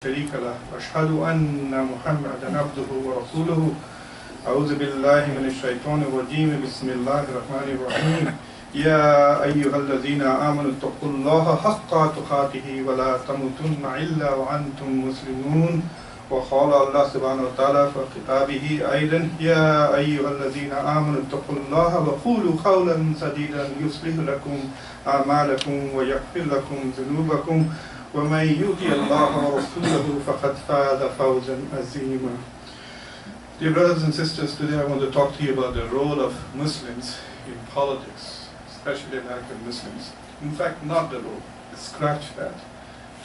شريك له وأشهد أن محمدا عبده ورسوله أعوذ بالله من الشيطان الرجيم بسم الله الرحمن الرحيم يا أيها الذين آمنوا اتقوا الله حق تقاته ولا تموتن إلا وأنتم مسلمون وقال الله سبحانه وتعالى في كتابه أيضا يا أيها الذين آمنوا اتقوا الله وقولوا قولا سديدا يصلح لكم أعمالكم ويغفر لكم ذنوبكم ومن يطع الله ورسوله فقد فاز فوزا عظيما. Dear brothers and sisters, today I want to talk to you about the role of Muslims in politics, especially American Muslims. In fact, not the role, scratch that.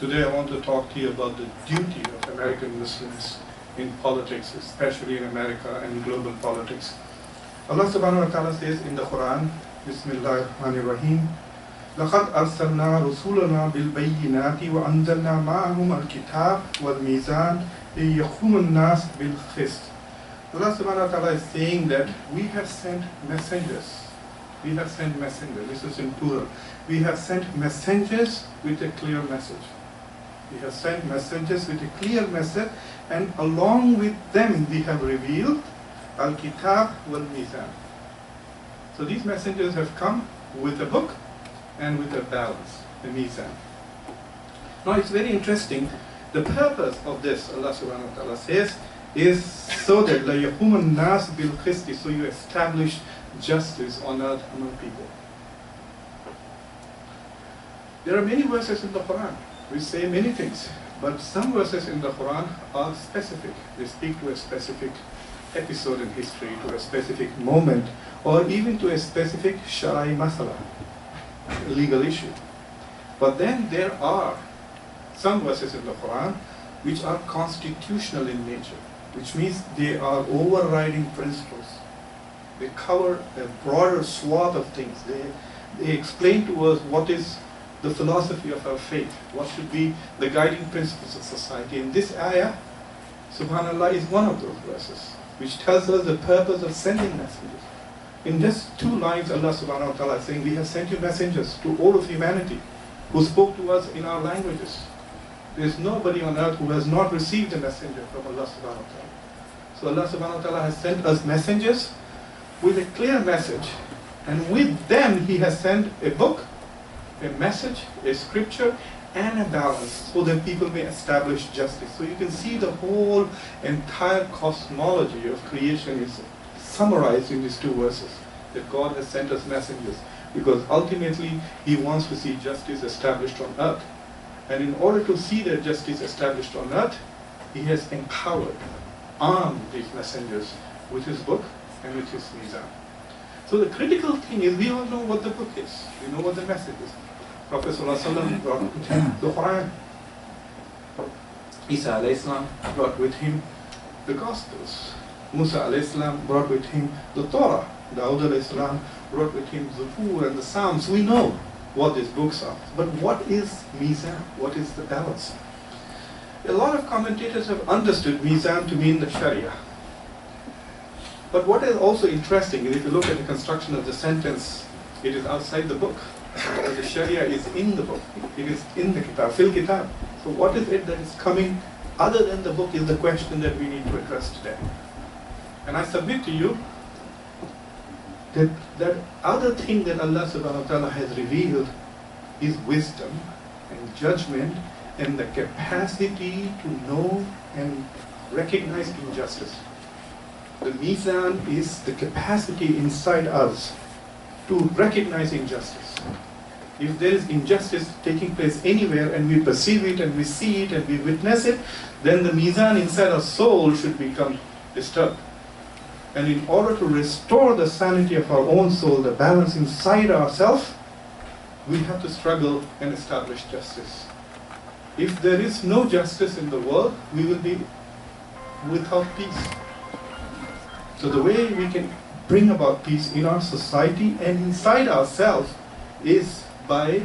Today I want to talk to you about the duty of American Muslims in politics, especially in America and global politics. Allah subhanahu wa ta'ala says in the Quran, Bismillahir Rahmanir Rahim, لَقَدْ أَرْسَلْنَا رُسُولَنَا بِالْبَيِّنَاتِ وَأَنزَلْنَا مَعَهُمُ الْكِتَابَ وَالْمِيزَانَ لِيَقُومَ النَّاسُ بِالْقِسْطِ. Allah subhanahu wa ta'ala is saying that we have sent messengers. We have sent messengers. This is in plural. We have sent messengers with a clear message. We have sent messengers with a clear message, and along with them we have revealed al-kitab wal-mizan. So these messengers have come with a book and with a balance, the mizan. Now it's very interesting. The purpose of this, Allah subhanahu wa ta'ala says, is so that la yaqumun nas bil qisti, so you establish justice on earth among people. There are many verses in the Quran which say many things, but some verses in the Quran are specific. They speak to a specific episode in history, to a specific moment, or even to a specific shara'i masala, legal issue. But then there are some verses in the Quran which are constitutional in nature, which means they are overriding principles. They cover a broader swath of things. They explain to us what is the philosophy of our faith, what should be the guiding principles of society. And this ayah, subhanallah, is one of those verses, which tells us the purpose of sending messengers. In just 2 lines, Allah subhanahu wa ta'ala is saying, we have sent you messengers to all of humanity who spoke to us in our languages. There is nobody on earth who has not received a messenger from Allah subhanahu wa ta'ala. So Allah subhanahu wa ta'ala has sent us messengers with a clear message, and with them He has sent a book, a message, a scripture, and a balance, so that people may establish justice. So you can see the whole entire cosmology of creation is summarized in these 2 verses, that God has sent us messengers, because ultimately He wants to see justice established on earth. And in order to see that justice established on earth, He has empowered, armed these messengers with His book and with His mizan. So the critical thing is, we all know what the book is. We know what the message is. Prophet ﷺ brought with him the Quran. Isa alayhi salam brought with him the Gospels. Musa alayhi salam brought with him the Torah. Dawood alayhi salam brought with him Zabur and the Psalms. We know what these books are. But what is mizan? What is the balance? A lot of commentators have understood mizan to mean the Sharia. But what is also interesting is, if you look at the construction of the sentence, it is outside the book. The Sharia is in the book. It is in the kitab, fil kitab. So what is it that is coming other than the book is the question that we need to address today. And I submit to you that that other thing that Allah subhanahu wa ta'ala has revealed is wisdom and judgment and the capacity to know and recognize injustice. The mizan is the capacity inside us to recognize injustice. If there is injustice taking place anywhere and we perceive it and we see it and we witness it, then the mizan inside our soul should become disturbed. And in order to restore the sanity of our own soul, the balance inside ourselves, we have to struggle and establish justice. If there is no justice in the world, we will be without peace. So the way we can bring about peace in our society and inside ourselves is by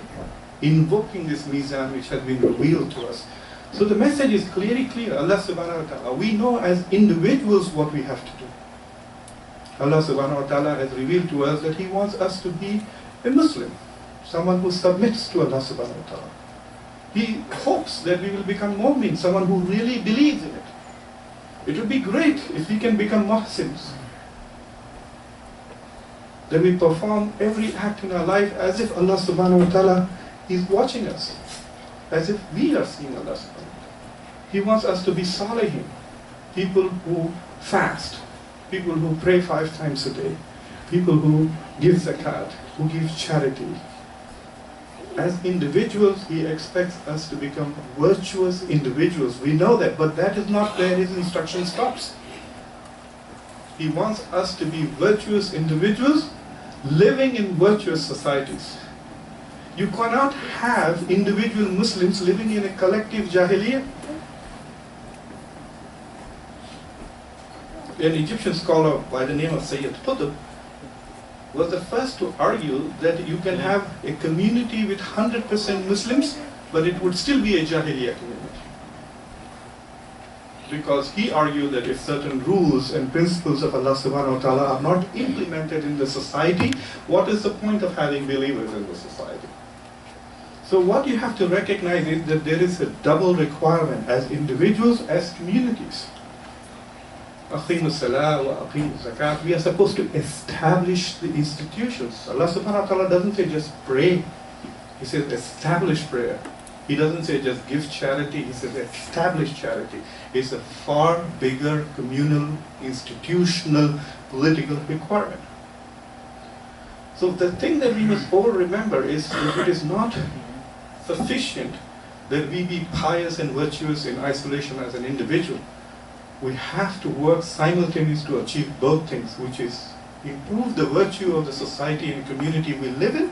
invoking this mizan which has been revealed to us. So the message is clearly clear. Allah subhanahu wa ta'ala, we know as individuals what we have to do. Allah subhanahu wa ta'ala has revealed to us that He wants us to be a Muslim, someone who submits to Allah subhanahu wa ta'ala. He hopes that we will become mu'min, someone who really believes in it. It would be great if we can become muhsins. That we perform every act in our life as if Allah subhanahu wa ta'ala is watching us, as if we are seeing Allah subhanahu wa ta'ala. He wants us to be salihin, people who fast, people who pray 5 times a day, people who give zakat, who give charity. As individuals, He expects us to become virtuous individuals. We know that, but that is not where His instruction stops. He wants us to be virtuous individuals living in virtuous societies. You cannot have individual Muslims living in a collective jahiliyyah. An Egyptian scholar by the name of Sayyid Qutb was the first to argue that you can have a community with 100% Muslims, but it would still be a jahiliyyah community. Because he argued that if certain rules and principles of Allah subhanahu wa ta'ala are not implemented in the society, what is the point of having believers in the society? So what you have to recognize is that there is a double requirement as individuals, as communities. Aqimu Salāt wa aqimu zakat. We are supposed to establish the institutions. Allah subhanahu wa ta'ala doesn't say just pray. He says establish prayer. He doesn't say just give charity. He says establish charity. It's a far bigger communal, institutional, political requirement. So the thing that we must all remember is that it is not sufficient that we be pious and virtuous in isolation as an individual. We have to work simultaneously to achieve both things, which is improve the virtue of the society and community we live in,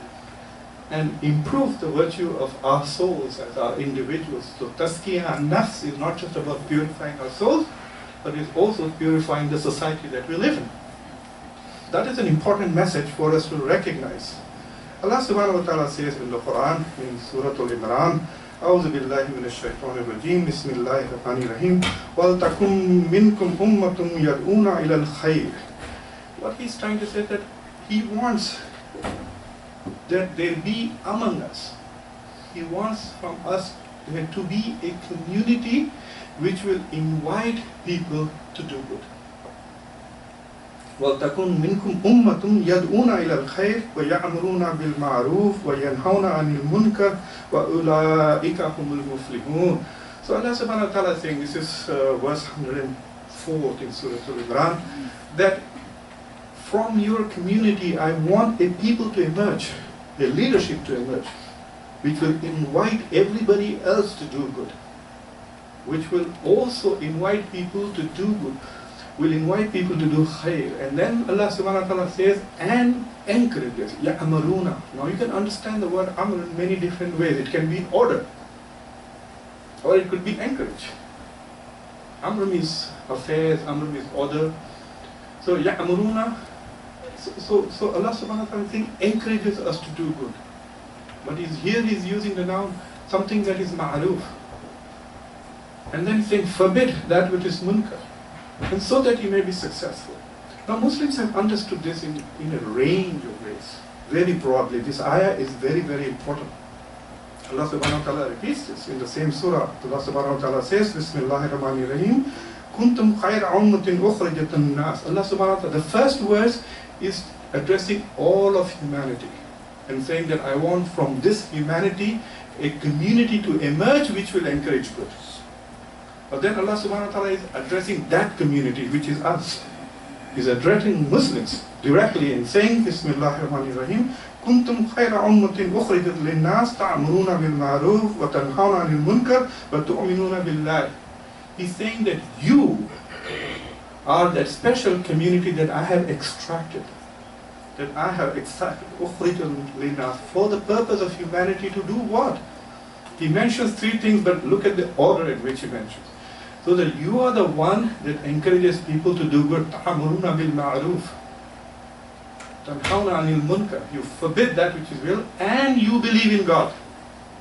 and improve the virtue of our souls as our individuals. So tazkiyah and nafs is not just about purifying our souls, but it's also purifying the society that we live in. That is an important message for us to recognize. Allah subhanahu wa ta'ala says in the Quran, in Surah Al-Imran, أعوذ بالله من الشيطان الرجيم بسم الله الرحمن الرحيم وَلْتَكُنْ مِنْكُمْ أُمَّةٌ يَدْعُونَ إِلَى الْخَيْرِ. What he's trying to say is that he wants that there be among us. He wants from us to be a community which will invite people to do good. وَلْتَكُنْ مِنْكُمْ أُمَّةٌ يَدْعُونَ إِلَى الْخَيْرِ وَيَأْمُرُونَ بِالْمَعْرُوفِ وَيَنْهَوْنَ عَنِ الْمُنْكَرِ وَأُولَٰئِكَ هُمُ الْمُفْلِحُونَ. So Allah subhanahu wa ta'ala is saying, this is verse 104 in Surah Al-Imran, that from your community I want a people to emerge, a leadership to emerge, which will invite everybody else to do good, which will also invite people to do good, will invite people to do khair. And then Allah subhanahu wa ta'ala says, and encourages, ya'amaruna. Now you can understand the word amr in many different ways. It can be order, or it could be encourage. Amr means affairs, amr means order. So ya'amaruna, so Allah subhanahu wa ta'ala saying encourages us to do good. But here he's using the noun, something that is ma'ruf. And then saying forbid that which is munkar, and so that you may be successful. Now Muslims have understood this in a range of ways, very broadly. This ayah is very, very important. Allah subhanahu wa ta'ala repeats this in the same surah. Allah subhanahu wa ta'ala says, Bismillahir Rahmanir Rahim, Kuntum khayra ummatin ukhrijatan nas. Allah subhanahu wa ta'ala, the first verse is addressing all of humanity and saying that I want from this humanity a community to emerge which will encourage good. But then Allah subhanahu wa ta'ala is addressing that community, which is us. He's addressing Muslims directly and saying, Bismillahir Rahmanir Rahim, Kuntum khayra ummatin ukhrijat lin-nas ta'muruna bil ma'ruf wa tanhauna 'anil munkar wa tu'minuna billah. He's saying that you are that special community that I have extracted, ukhrijat lin-nas, for the purpose of humanity to do what? He mentions 3 things, but look at the order in which he mentions. So that you are the one that encourages people to do good. Ta'amuruna bil ma'ruf. Tanhauna 'anil munkar. You forbid that which is evil, and you believe in God.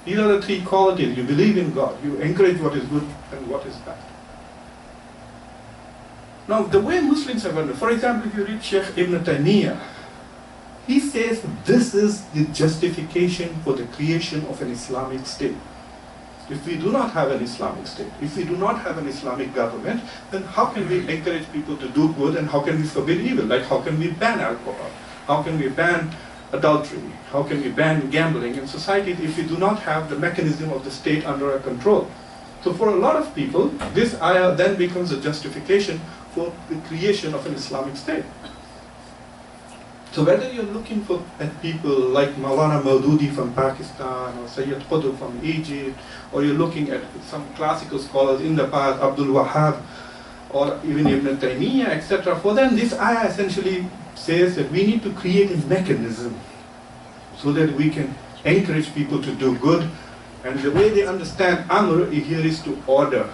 These are the 3 qualities. You believe in God. You encourage what is good and what is bad. Now, the way Muslims have understood, for example, if you read Sheikh Ibn Taymiyyah, he says this is the justification for the creation of an Islamic state. If we do not have an Islamic state, if we do not have an Islamic government, then how can we encourage people to do good and how can we forbid evil? Like how can we ban alcohol? How can we ban adultery? How can we ban gambling in societies if we do not have the mechanism of the state under our control? So for a lot of people, this ayah then becomes a justification for the creation of an Islamic state. So whether you're looking at people like Maulana Maududi from Pakistan or Sayyid Qutb from Egypt, or you're looking at some classical scholars in the past, Abdul Wahhab, or even Ibn Taymiyyah, etc., for them this ayah essentially says that we need to create a mechanism so that we can encourage people to do good. And the way they understand Amr here is to order.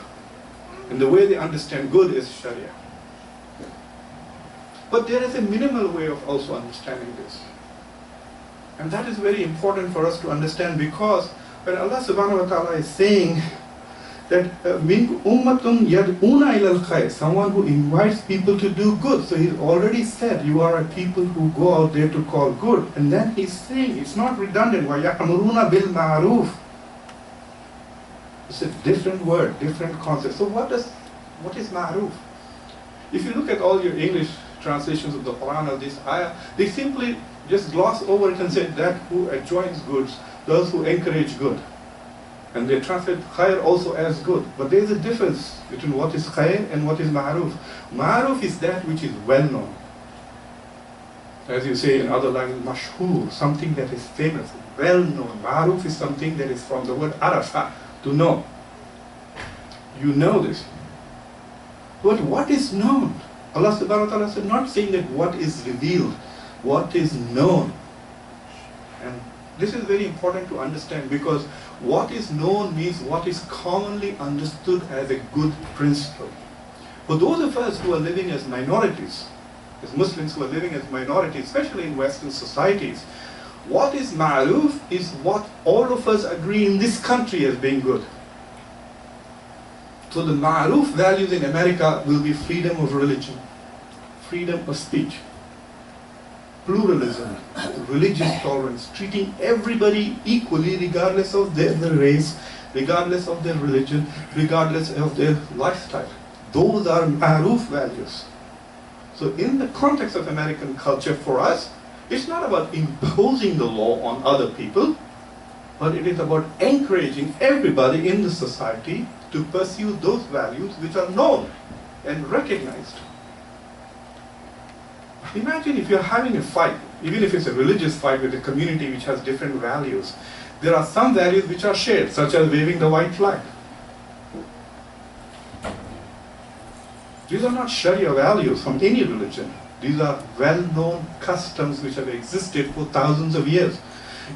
And the way they understand good is Sharia. But there is a minimal way of also understanding this. And that is very important for us to understand, because when Allah subhanahu wa ta'ala is saying that min ummatun yad'una ila al-khair, someone who invites people to do good. So he's already said you are a people who go out there to call good. And then he's saying it's not redundant. Wa ya'muruna bil ma'ruf. It's a different word, different concept. So what is ma'ruf? If you look at all your English translations of the Quran or this ayah, they simply just gloss over it and say that who adjoins goods, those who encourage good. And they translate khair also as good. But there is a difference between what is khair and what is ma'ruf. Ma'ruf is that which is well known. As you say in other languages, mashhur, something that is famous, well known. Ma'ruf is something that is from the word arafa, to know. You know this. But what is known? Allah subhanahu wa ta'ala is not saying that what is revealed, what is known. And this is very important to understand, because what is known means what is commonly understood as a good principle. For those of us who are living as minorities, as Muslims who are living as minorities, especially in Western societies, what is ma'ruf is what all of us agree in this country as being good. So the ma'ruf values in America will be freedom of religion, freedom of speech, pluralism, religious tolerance, treating everybody equally regardless of their race, regardless of their religion, regardless of their lifestyle. Those are ma'ruf values. So in the context of American culture, for us, it's not about imposing the law on other people, but it is about encouraging everybody in the society to pursue those values which are known and recognized. Imagine if you're having a fight, even if it's a religious fight with a community which has different values. There are some values which are shared, such as waving the white flag. These are not Sharia values from any religion. These are well-known customs which have existed for thousands of years.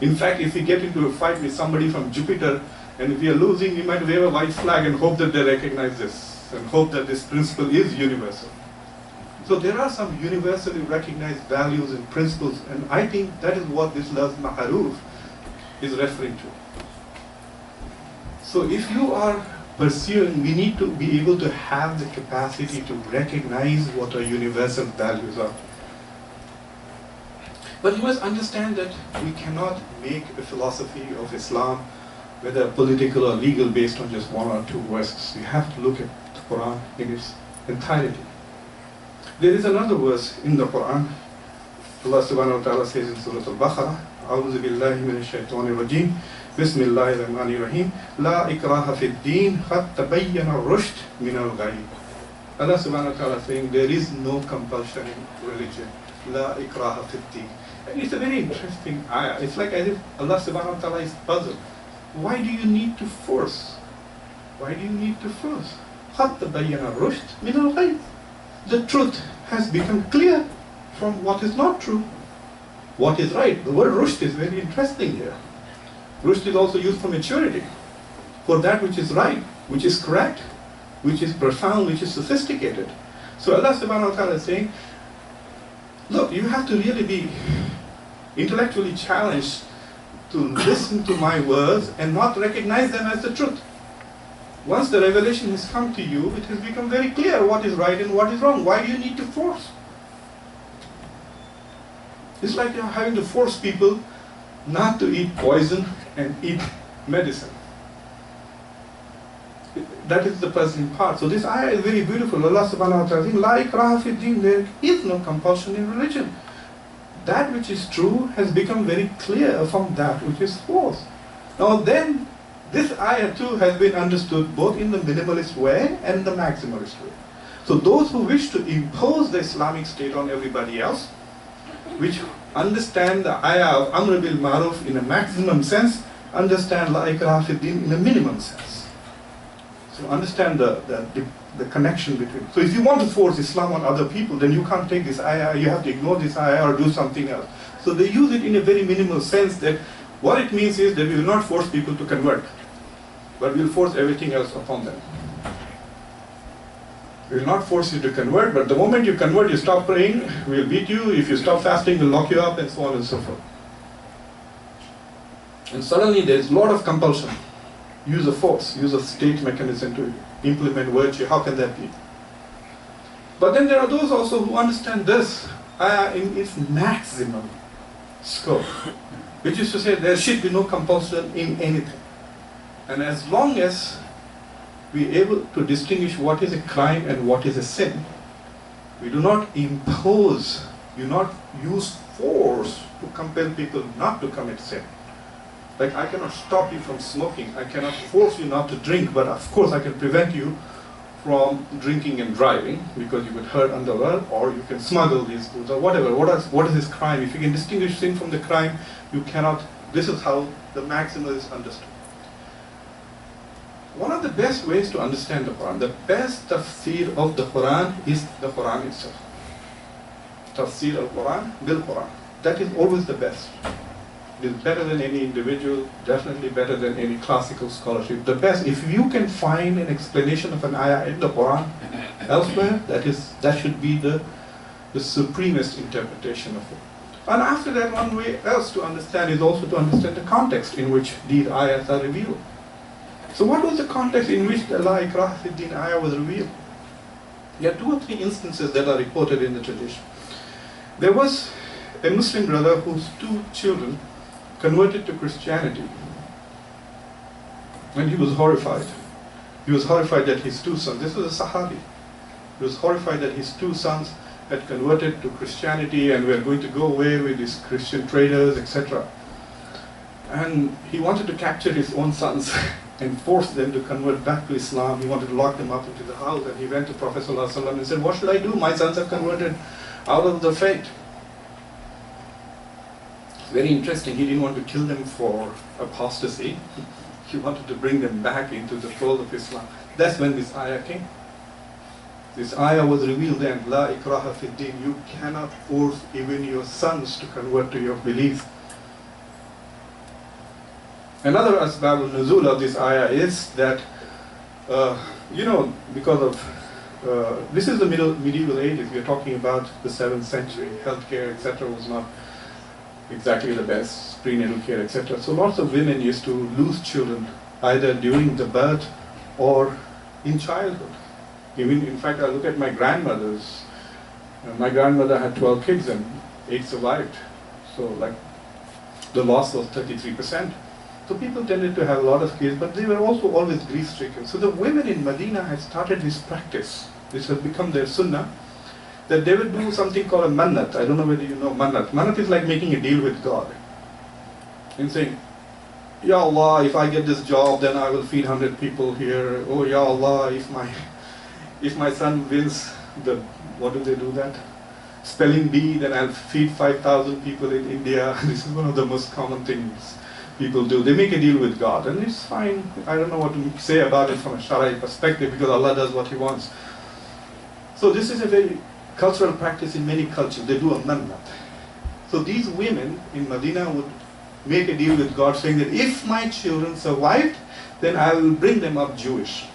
In fact, if we get into a fight with somebody from Jupiter, and if we are losing, we might wave a white flag and hope that they recognize this, and hope that this principle is universal. So there are some universally recognized values and principles, and I think that is what this lafz ma'ruf is referring to. So if you are pursuing, we need to be able to have the capacity to recognize what our universal values are. But you must understand that we cannot make a philosophy of Islam, whether political or legal, based on just one or two verses. You have to look at the Quran in its entirety. There is another verse in the Quran. Allah subhanahu wa ta'ala says in Surah Al-Baqarah, أعوذ بالله من الشيطان الرجيم بسم الله الرحمن الرحيم لا إكراه في الدين قد تبين الرشد من الغي. Allah subhanahu wa ta'ala is saying there is no compulsion in religion. لا إكراه في الدين. And it's a very interesting ayah. It's like as if Allah subhanahu wa ta'ala is puzzled. Why do you need to force? Why do you need to force? قد تبين الرشد من الغي. The truth has become clear from what is not true. What is right? The word rushd is very interesting here. Rushd is also used for maturity, for that which is right, which is correct, which is profound, which is sophisticated. So Allah subhanahu wa ta'ala is saying, look, you have to really be intellectually challenged to listen to my words and not recognize them as the truth. Once the revelation has come to you, it has become very clear what is right and what is wrong. Why do you need to force? It's like you're having to force people not to eat poison and eat medicine. that is the puzzling part. So this ayah is very beautiful. Allah subhanahu wa ta'ala says, La ikraha fi din, there is no compulsion in religion. That which is true has become very clear from that which is false. Now then, this ayah too has been understood both in the minimalist way and the maximalist way. So those who wish to impose the Islamic state on everybody else, which understand the ayah of Amr bil Ma'ruf in a maximum sense, understand La ikraha fi din in a minimum sense. So understand the connection between. So if you want to force Islam on other people, then you can't take this ayah, you have to ignore this ayah or do something else. So they use it in a very minimal sense, that what it means is that we will not force people to convert, but we will force everything else upon them. We will not force you to convert, but the moment you convert, you stop praying, we will beat you. If you stop fasting, we'll lock you up, and so on and so forth. And suddenly there is a lot of compulsion. Use of force, use of state mechanism to implement virtue. How can that be? But then there are those also who understand this in its maximum scope, which is to say there should be no compulsion in anything. And as long as we are able to distinguish what is a crime and what is a sin, we do not impose, do not use force to compel people not to commit sin. Like, I cannot stop you from smoking, I cannot force you not to drink, but of course I can prevent you from drinking and driving because you would hurt underworld, or you can smuggle these goods or whatever. What is this crime? If you can distinguish sin from the crime, you cannot. This is how the maximal is understood. One of the best ways to understand the Quran, the best tafsir of the Quran is the Quran itself. Tafsir al-Quran bil Quran. That is always the best. It is better than any individual, definitely better than any classical scholarship. The best, if you can find an explanation of an ayah in the Quran elsewhere, that should be the supremest interpretation of it. And after that, one way else to understand is also to understand the context in which these ayahs are revealed. So what was the context in which the La ikraha fi din ayah was revealed? There are 2 or 3 instances that are reported in the tradition. There was a Muslim brother whose 2 children converted to Christianity, and he was horrified. He was horrified that his 2 sons, this was a Sahabi, he was horrified that his 2 sons had converted to Christianity and were going to go away with these Christian traders, etc. And he wanted to capture his own sons and force them to convert back to Islam. He wanted to lock them up into the house, and he went to Prophet ﷺ and said, what should I do? My sons have converted out of the faith. Very interesting, he didn't want to kill them for apostasy. He wanted to bring them back into the fold of Islam. That's when this ayah came. This ayah was revealed then, La ikraha fi din. You cannot force even your sons to convert to your belief. Another asbab al-nuzul of this ayah is that, because of, this is the medieval ages, we are talking about the 7th century, healthcare, etc. was not exactly the best, prenatal care, etc. So lots of women used to lose children either during the birth or in childhood. Even, in fact, I look at my grandmothers. My grandmother had 12 kids and 8 survived. So like the loss was 33%. So people tended to have a lot of kids, but they were also always grief-stricken. So the women in Medina had started this practice. This has become their sunnah, that they would do something called a mannat. I don't know whether you know mannat. Mannat is like making a deal with God. And saying, Ya Allah, if I get this job, then I will feed 100 people here. Oh, Ya Allah, if my son wins the, what do they do that? Spelling bee, then I'll feed 5,000 people in India. This is one of the most common things people do. They make a deal with God, and it's fine. I don't know what to say about it from a Shari'i perspective, because Allah does what He wants. So this is a very cultural practice in many cultures. They do a mannat. So these women in Medina would make a deal with God, saying that if my children survived, then I will bring them up Jewish.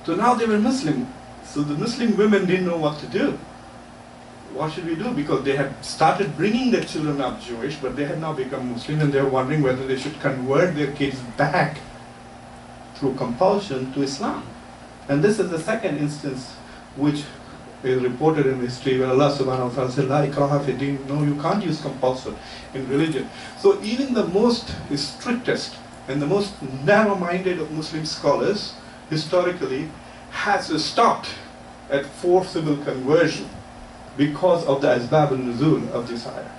So now they were Muslim. So the Muslim women didn't know what to do. What should we do? Because they had started bringing their children up Jewish, but they had now become Muslim, and they were wondering whether they should convert their kids back through compulsion to Islam. And this is the second instance which is reported in history where Allah subhanahu wa ta'ala said, La ikraha fi din. No, you can't use compulsion in religion. So even the most strictest and the most narrow-minded of Muslim scholars historically has stopped at forcible conversion because of the asbab al-nuzul of this ayah.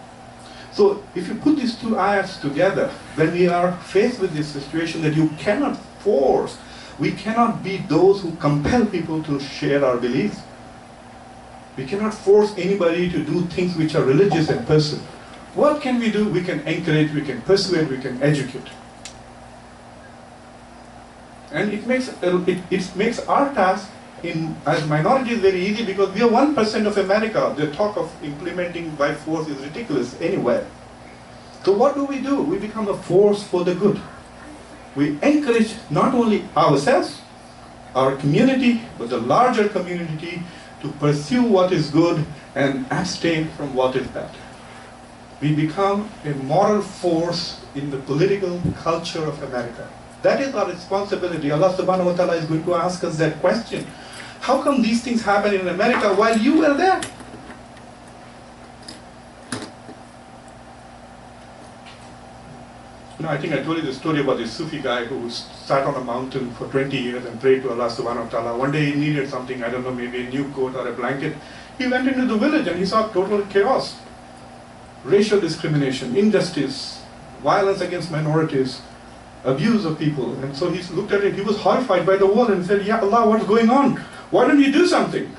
So if you put these two ayahs together, then we are faced with this situation that you cannot force, we cannot be those who compel people to share our beliefs. We cannot force anybody to do things which are religious and personal. What can we do? We can encourage, we can persuade, we can educate. And it makes our task as minorities very easy, because we are 1% of America. The talk of implementing by force is ridiculous anywhere. So what do? We become a force for the good. We encourage not only ourselves, our community, but the larger community to pursue what is good and abstain from what is bad. We become a moral force in the political culture of America. That is our responsibility. Allah subhanahu wa ta'ala is going to ask us that question. How come these things happen in America while you were there? You know, I think I told you the story about this Sufi guy who sat on a mountain for 20 years and prayed to Allah subhanahu wa ta'ala. One day he needed something, I don't know, maybe a new coat or a blanket. He went into the village and he saw total chaos. Racial discrimination, injustice, violence against minorities, abuse of people. And so he looked at it, he was horrified by the world and said, Ya Allah, what's going on? Why don't you do something?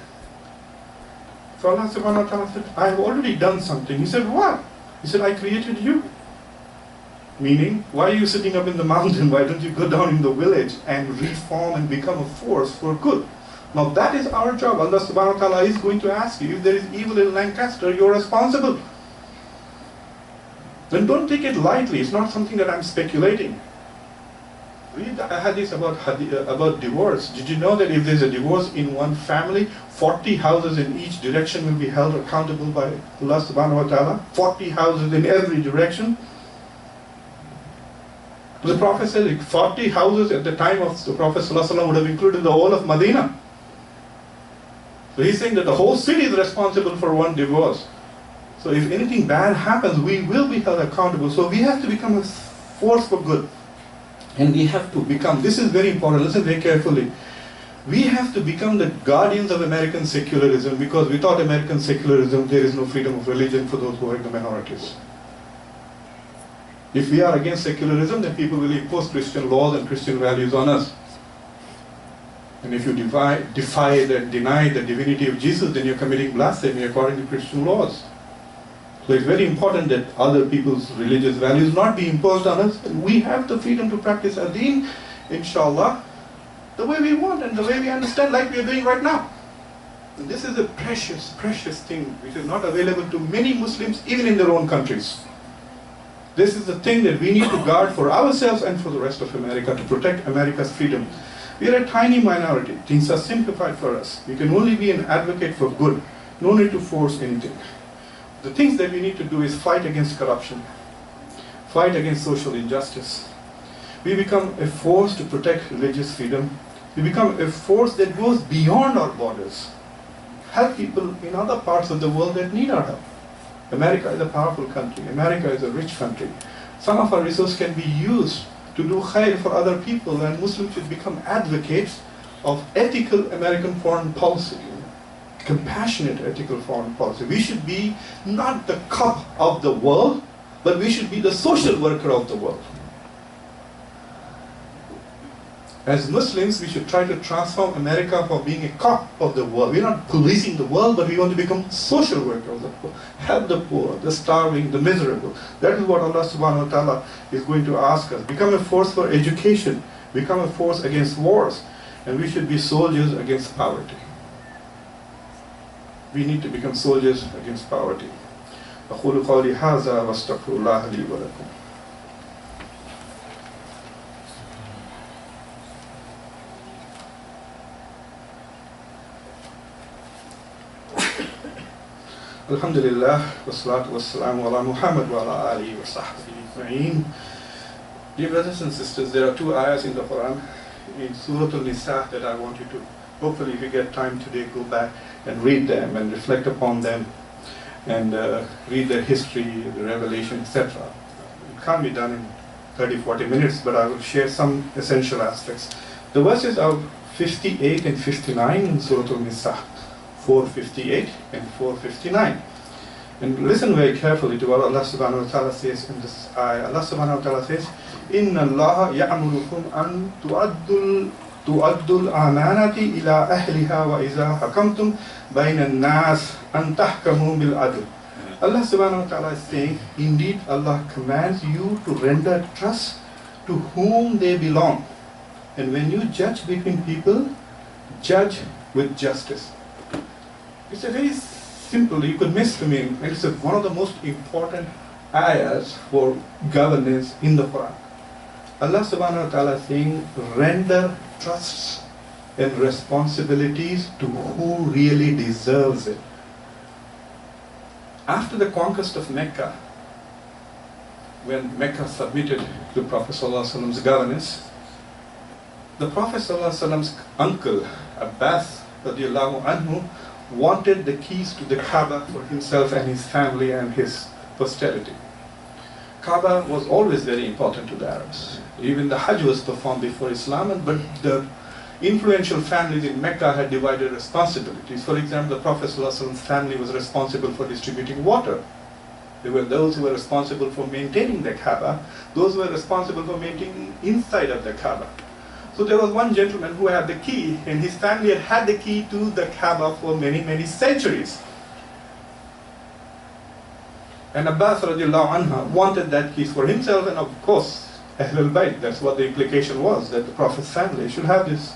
So Allah subhanahu wa ta'ala said, I have already done something. He said, what? He said, I created you. Meaning, why are you sitting up in the mountain? Why don't you go down in the village and reform and become a force for good? Now that is our job. Allah subhanahu wa ta'ala is going to ask you, if there is evil in Lancaster, you're responsible. Then don't take it lightly. It's not something that I'm speculating. Read the hadith about divorce. Did you know that if there's a divorce in one family, 40 houses in each direction will be held accountable by Allah subhanahu wa ta'ala? 40 houses in every direction. The Prophet said 40 houses at the time of the Prophet ﷺ would have included the whole of Medina. So he's saying that the whole city is responsible for one divorce. So if anything bad happens, we will be held accountable. So we have to become a force for good. And we have to become, this is very important, listen very carefully. We have to become the guardians of American secularism, because without American secularism, there is no freedom of religion for those who are in the minorities. If we are against secularism, then people will impose Christian laws and Christian values on us. And if you deny the divinity of Jesus, then you're committing blasphemy according to Christian laws. So it's very important that other people's religious values not be imposed on us. And we have the freedom to practice our deen, inshallah, the way we want and the way we understand, like we are doing right now. And this is a precious, precious thing which is not available to many Muslims, even in their own countries. This is the thing that we need to guard for ourselves and for the rest of America, to protect America's freedom. We are a tiny minority. Things are simplified for us. We can only be an advocate for good. No need to force anything. The things that we need to do is fight against corruption, fight against social injustice. We become a force to protect religious freedom. We become a force that goes beyond our borders. Help people in other parts of the world that need our help. America is a powerful country. America is a rich country. Some of our resources can be used to do khair for other people, and Muslims should become advocates of ethical American foreign policy, compassionate ethical foreign policy. We should be not the cop of the world, but we should be the social worker of the world. As Muslims, we should try to transform America from being a cop of the world. We're not policing the world, but we want to become social workers of the world. Help the poor, the starving, the miserable. That is what Allah subhanahu wa ta'ala is going to ask us. Become a force for education. Become a force against wars. And we should be soldiers against poverty. We need to become soldiers against poverty. أقول قولي هذا واستغفر الله لي ولكم. Alhamdulillah, wassalatu wassalamu ala Muhammad wa ala alihi wa sahbihi ajma'in. Dear brothers and sisters, there are two ayahs in the Quran, in Surah Al-Nisa, that I want you to, hopefully if you get time today, go back and read them and reflect upon them and read their history, the revelation, etc. It can't be done in 30-40 minutes, but I will share some essential aspects. The verses are 58 and 59 in Surah Al-Nisa. 458 and 459. And listen very carefully to what Allah subhanahu wa ta'ala says in this ayah. Allah subhanahu wa ta'ala says, Inna Allah ya'murukum an tu'addul amanati ila ahliha wa iza hakamtum bayna an-nas an tahkamu bil adl. Allah subhanahu wa ta'ala is saying, indeed Allah commands you to render trust to whom they belong. And when you judge between people, judge with justice. It's a very simple, you could miss the meaning. It's one of the most important ayahs for governance in the Quran. Allah subhanahu wa ta'ala is saying, render trusts and responsibilities to who really deserves it. After the conquest of Mecca, when Mecca submitted to Prophet ﷺ's governance, the Prophet ﷺ's uncle, Abbas radiallahu anhu, wanted the keys to the Kaaba for himself and his family and his posterity. Kaaba was always very important to the Arabs. Even the Hajj was performed before Islam, but the influential families in Mecca had divided responsibilities. For example, the Prophet ﷺ's family was responsible for distributing water. There were those who were responsible for maintaining the Kaaba, those who were responsible for maintaining inside of the Kaaba. So there was one gentleman who had the key, and his family had had the key to the Kaaba for many, many centuries. And Abbas radiallahu anhu wanted that key for himself, and of course, Ahlul Bayt, that's what the implication was, that the Prophet's family should have this.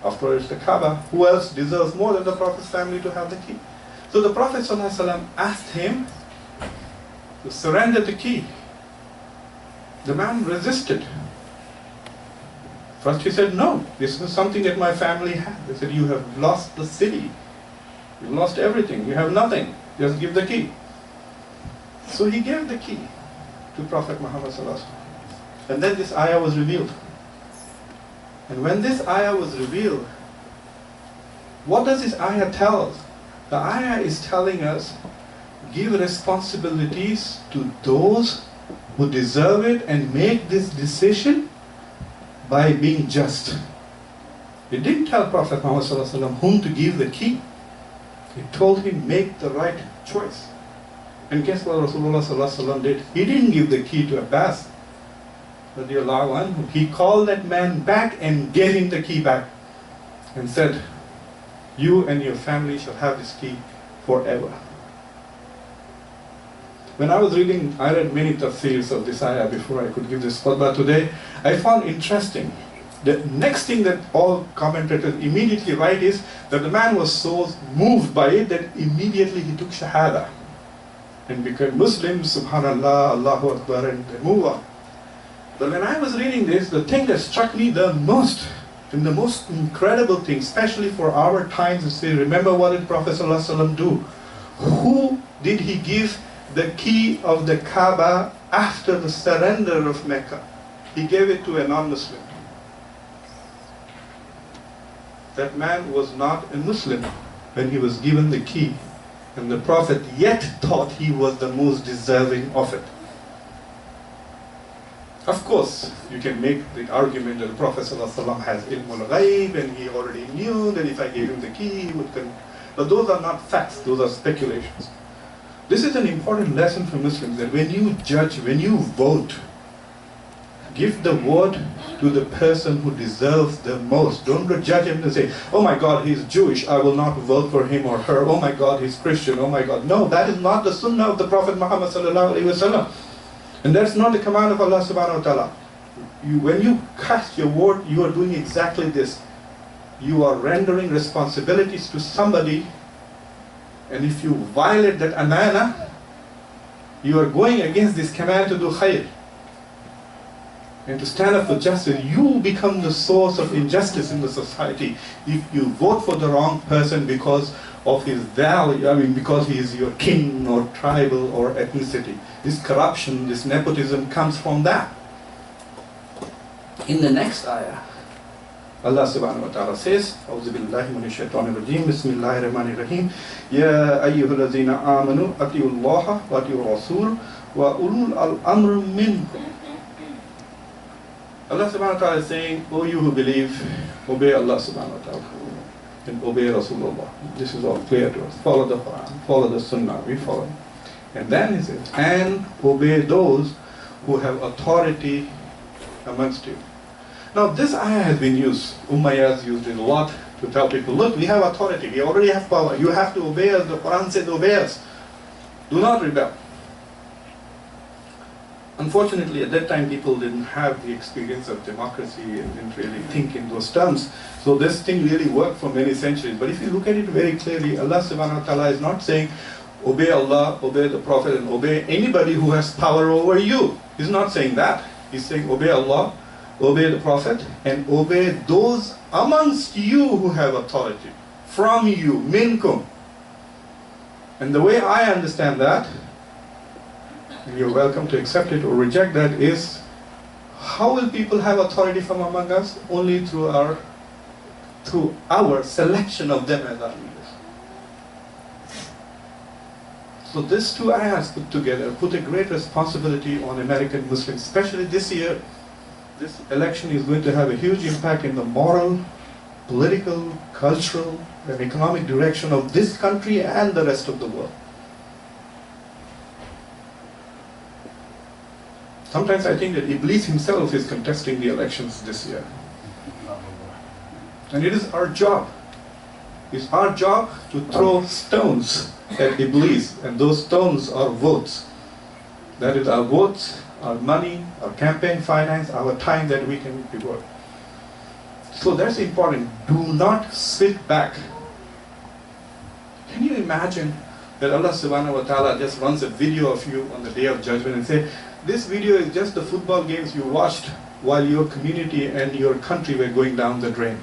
After all, it's the Kaaba. Who else deserves more than the Prophet's family to have the key? So the Prophet ﷺ asked him to surrender the key. The man resisted. First he said, no, this is something that my family had. They said, you have lost the city. You've lost everything. You have nothing. Just give the key. So he gave the key to Prophet Muhammad ﷺ. And then this ayah was revealed. And when this ayah was revealed, what does this ayah tell us? The ayah is telling us, give responsibilities to those who deserve it and make this decision by being just. It didn't tell Prophet Muhammad ﷺ whom to give the key. It told him, make the right choice. And guess what Rasulullah ﷺ did? He didn't give the key to Abbas. He called that man back and gave him the key back and said, you and your family shall have this key forever. When I was reading, I read many tafsirs of this ayah before I could give this khutbah today. I found interesting. The next thing that all commentators immediately write is that the man was so moved by it that immediately he took shahada and became Muslim, subhanallah, Allahu Akbar, and move on. But when I was reading this, the thing that struck me the most, and the most incredible thing, especially for our times, is say, remember what did Prophet ﷺ do? Who did he give the key of the Kaaba after the surrender of Mecca? He gave it to a non-Muslim. That man was not a Muslim when he was given the key, and the Prophet yet thought he was the most deserving of it. Of course, you can make the argument that the Prophet ﷺ has ilmul ghaib and he already knew that if I gave him the key, he would but those are not facts, those are speculations. This is an important lesson for Muslims, that when you judge, when you vote, give the vote to the person who deserves the most. Don't judge him and say, oh my God, he's Jewish, I will not vote for him or her. Oh my God, he's Christian, oh my God. No, that is not the sunnah of the Prophet Muhammad ﷺ. And that's not the command of Allah subhanahu wa ta'ala. When you cast your vote, you are doing exactly this. You are rendering responsibilities to somebody, and if you violate that amana, you are going against this command to do khair. And to stand up for justice, you become the source of injustice in the society. If you vote for the wrong person because of his value, because he is your king or tribal or ethnicity. This corruption, this nepotism comes from that. In the next ayah, Allah subhanahu wa ta'ala says, A'udhu billahi minash shaitanir rajim, Bismillahir rahmanir rahim, Ya ayyuhallazina amanu, ati'ullaha wa ati'ur rasul, wa ulul al-amr minkum. Allah subhanahu wa ta'ala is saying, "O you who believe, obey Allah subhanahu wa ta'ala and obey Rasulullah." This is all clear to us. Follow the Quran, follow the Sunnah, we follow. And then he says, and obey those who have authority amongst you. Now this ayah has been used, Umayyah has used it a lot to tell people, look, we have authority, we already have power, you have to obey us, the Quran says obey us. Do not rebel. Unfortunately, at that time, people didn't have the experience of democracy and didn't really think in those terms. So this thing really worked for many centuries. But if you look at it very clearly, Allah subhanahu wa ta'ala is not saying, obey Allah, obey the Prophet, and obey anybody who has power over you. He's not saying that. He's saying, obey Allah, obey the Prophet, and obey those amongst you who have authority. From you, minkum. And the way I understand that, and you're welcome to accept it or reject that, is how will people have authority from among us? Only through our selection of them as our leaders. So these two ayahs put together put a great responsibility on American Muslims, especially this year. This election is going to have a huge impact in the moral, political, cultural, and economic direction of this country and the rest of the world. Sometimes I think that Iblis himself is contesting the elections this year. And it is our job. It's our job to throw stones at Iblis, and those stones are votes. That is our votes, our money, our campaign finance, our time that we can devote. So that's important. Do not sit back. Can you imagine that Allah subhanahu wa ta'ala just runs a video of you on the day of judgment and say, this video is just the football games you watched while your community and your country were going down the drain.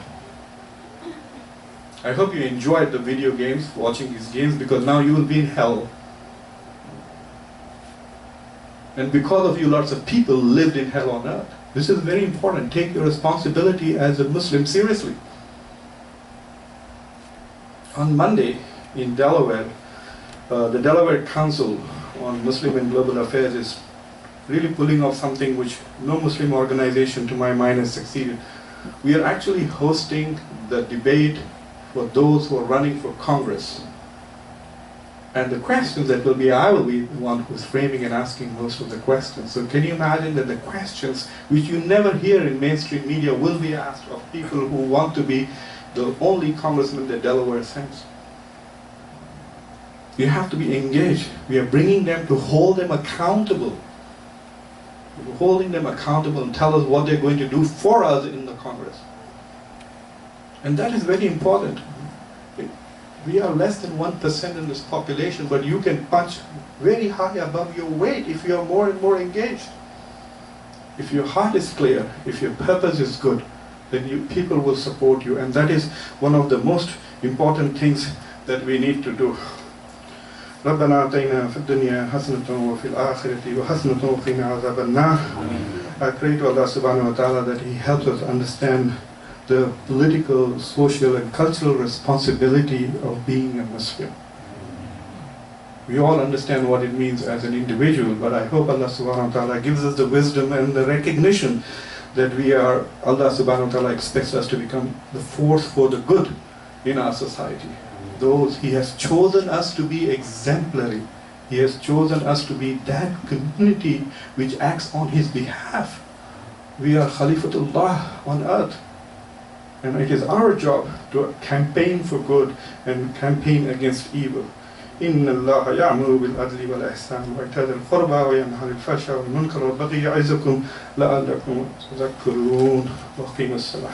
I hope you enjoyed the video games, watching these games, because now you will be in hell. And because of you, lots of people lived in hell on earth. This is very important. Take your responsibility as a Muslim seriously. On Monday in Delaware, the Delaware Council on Muslim and Global Affairs is really pulling off something which no Muslim organization to my mind has succeeded. We are actually hosting the debate for those who are running for Congress. And the questions that will be, I will be the one who's framing and asking most of the questions. So can you imagine that the questions which you never hear in mainstream media will be asked of people who want to be the only congressman that Delaware sends? You have to be engaged. We are bringing them to hold them accountable. We're holding them accountable and tell us what they're going to do for us in the Congress. And that is very important. We are less than 1% in this population, but you can punch very high above your weight if you are more and more engaged. If your heart is clear, if your purpose is good, then people will support you. And that is one of the most important things that we need to do. ربنا آتينا في الدنيا حسنة وفي الآخرة وحسنة وقنا عذاب النار. I pray to Allah subhanahu wa ta'ala that He helps us understand the political, social and cultural responsibility of being a Muslim. We all understand what it means as an individual, but I hope Allah subhanahu wa ta'ala gives us the wisdom and the recognition that Allah subhanahu wa ta'ala expects us to become the force for the good in our society. He has chosen us to be exemplary. He has chosen us to be that community which acts on His behalf. We are Khalifatullah on earth. And it is our job to campaign for good and campaign against evil. إن الله يأمر بالعدل والإحسان وإيتاء ذي القربى وينهى عن الفحشاء والمنكر والبغي يعظكم لعلكم تذكرون وأقيموا الصلاة